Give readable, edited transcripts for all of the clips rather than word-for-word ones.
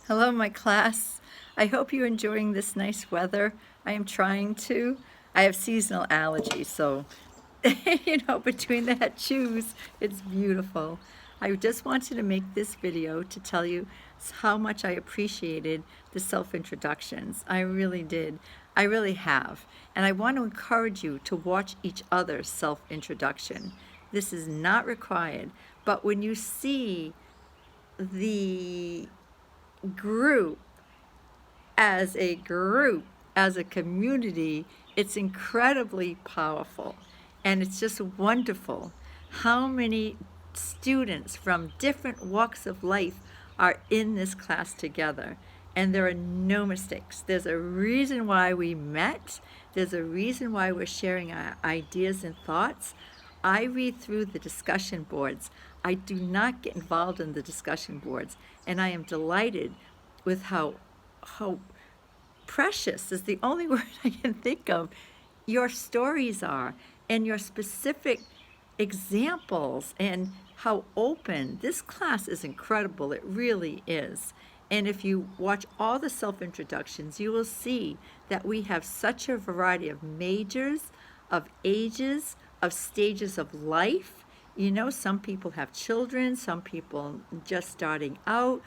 Hello, my class. I hope you're enjoying this nice weather. I am trying to. I have seasonal allergies, so, between that choose, it's beautiful. I just wanted to make this video to tell you how much I appreciated the self-introductions. I really did. I really have. And I want to encourage you to watch each other's self-introduction. This is not required, but when you see the group group, as a community, it's incredibly powerful. And it's just wonderful how many students from different walks of life are in this class together. And there are no mistakes. There's a reason why we met. There's a reason why we're sharing our ideas and thoughts. I read through the discussion boards. I do not get involved in the discussion boards. And I am delighted with how precious is the only word I can think of your stories are, and your specific examples, and how open. This class is incredible. It really is. And if you watch all the self-introductions, you will see that we have such a variety of majors, of ages, of stages of life. Some people have children, some people just starting out,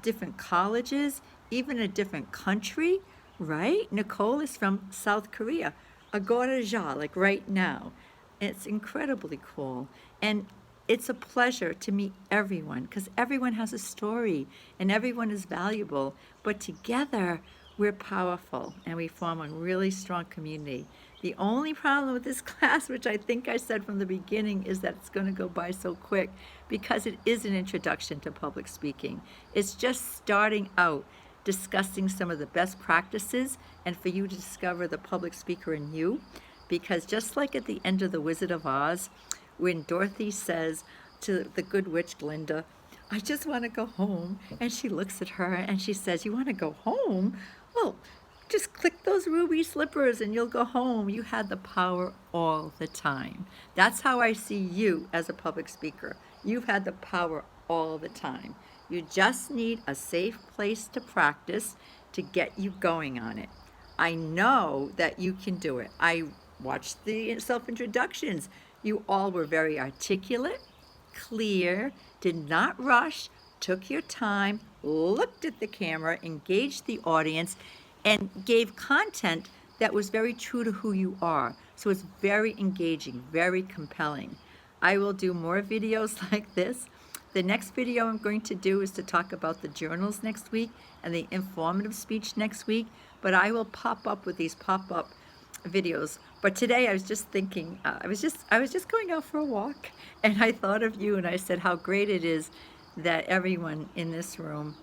different colleges, even a different country, right? Nicole is from South Korea, Agora, like right now. It's incredibly cool. And it's a pleasure to meet everyone because everyone has a story and everyone is valuable. But together, we're powerful and we form a really strong community. The only problem with this class, which I think I said from the beginning, is that it's going to go by so quick because it is an introduction to public speaking. It's just starting out, discussing some of the best practices and for you to discover the public speaker in you. Because just like at the end of The Wizard of Oz, when Dorothy says to the good witch Glinda, "I just want to go home," and she looks at her and she says, "You want to go home? Well, just click those ruby slippers and you'll go home." You had the power all the time. That's how I see you as a public speaker. You've had the power all the time. You just need a safe place to practice to get you going on it. I know that you can do it. I watched the self-introductions. You all were very articulate, clear, did not rush, took your time, looked at the camera, engaged the audience, and gave content that was very true to who you are. So it's very engaging, very compelling. I will do more videos like this. The next video I'm going to do is to talk about the journals next week and the informative speech next week, but I will pop up with these pop-up videos. But today I was just thinking, I was just going out for a walk, and I thought of you, and I said how great it is that everyone in this room,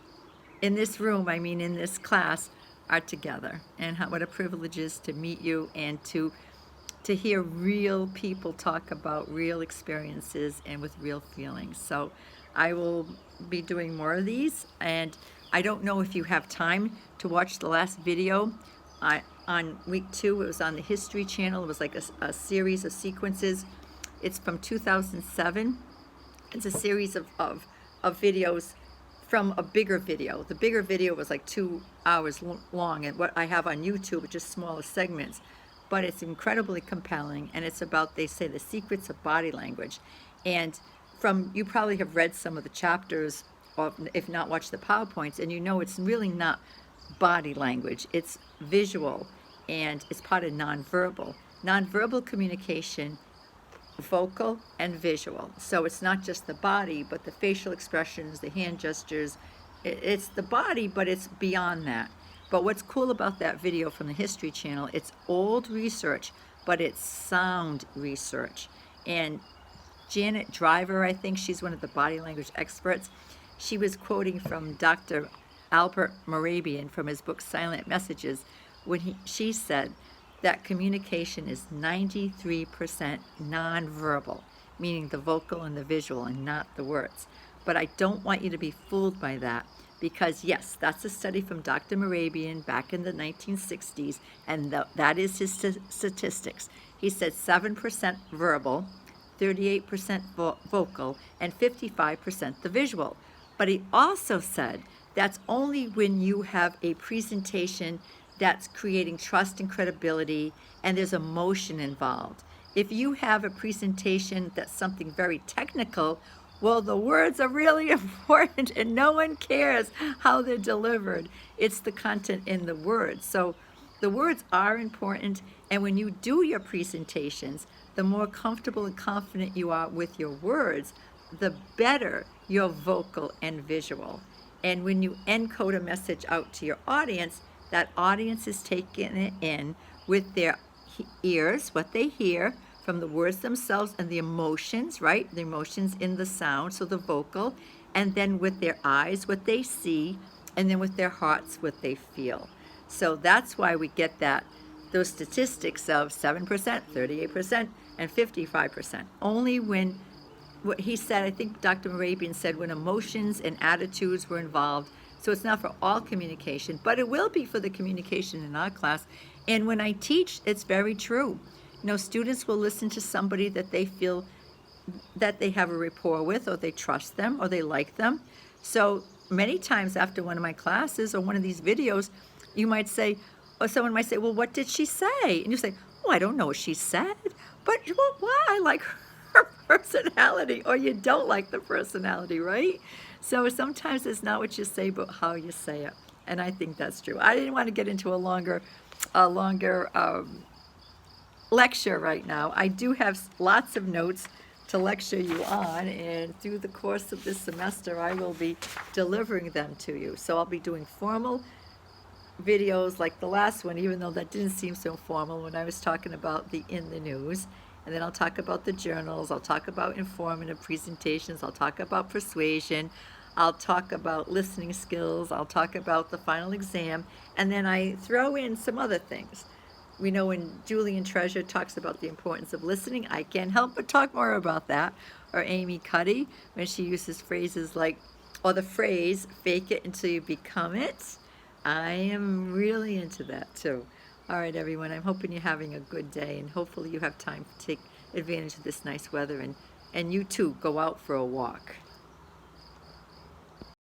in this class, are together, and what a privilege it is to meet you and to hear real people talk about real experiences and with real feelings. So I will be doing more of these, and I don't know if you have time to watch the last video. On week 2, it was on the History Channel. It was like a series of sequences. It's from 2007. It's a series of videos from a bigger video. The bigger video was like 2 hours long, and what I have on YouTube are just smaller segments. But it's incredibly compelling, and it's about, they say, the secrets of body language. And you probably have read some of the chapters, or if not, watch the PowerPoints, and it's really not body language. It's visual, and it's part of nonverbal. Nonverbal communication, vocal and visual. So it's not just the body, but the facial expressions, the hand gestures. It's the body, but it's beyond that. But what's cool about that video from the History Channel, it's old research, but it's sound research. And Janet Driver, I think she's one of the body language experts, she was quoting from Dr. Albert Mehrabian from his book Silent Messages, when she said that communication is 93% nonverbal, meaning the vocal and the visual and not the words. But I don't want you to be fooled by that, because yes, that's a study from Dr. Mehrabian back in the 1960s, and that is his statistics. He said 7% verbal, 38% vocal, and 55% the visual. But he also said That's only when you have a presentation that's creating trust and credibility and there's emotion involved. If you have a presentation that's something very technical, well, the words are really important and no one cares how they're delivered. It's the content in the words. So the words are important, and when you do your presentations, the more comfortable and confident you are with your words, the better your vocal and visual. And when you encode a message out to your audience, that audience is taking it in with their ears, what they hear from the words themselves and the emotions, right? The emotions in the sound, so the vocal, and then with their eyes, what they see, and then with their hearts, what they feel. So that's why we get those statistics of 7%, 38%, and 55%. Only when, what he said, I think Dr. Morabian said, when emotions and attitudes were involved. So it's not for all communication, but it will be for the communication in our class. And when I teach, it's very true. Students will listen to somebody that they feel that they have a rapport with, or they trust them, or they like them. So many times after one of my classes or one of these videos, you might say, or someone might say, well, what did she say? And you say, oh, I don't know what she said, but well, why? I like her personality, or you don't like the personality, right? So sometimes it's not what you say, but how you say it. And I think that's true. I didn't want to get into a longer lecture right now. I do have lots of notes to lecture you on, and through the course of this semester, I will be delivering them to you. So I'll be doing formal videos like the last one, even though that didn't seem so formal when I was talking about the in the news. And then I'll talk about the journals, I'll talk about informative presentations, I'll talk about persuasion, I'll talk about listening skills, I'll talk about the final exam, and then I throw in some other things. We know when Julian Treasure talks about the importance of listening, I can't help but talk more about that. Or Amy Cuddy, when she uses phrases like, or the phrase, fake it until you become it. I am really into that too. All right, everyone, I'm hoping you're having a good day, and hopefully you have time to take advantage of this nice weather, and you too, go out for a walk.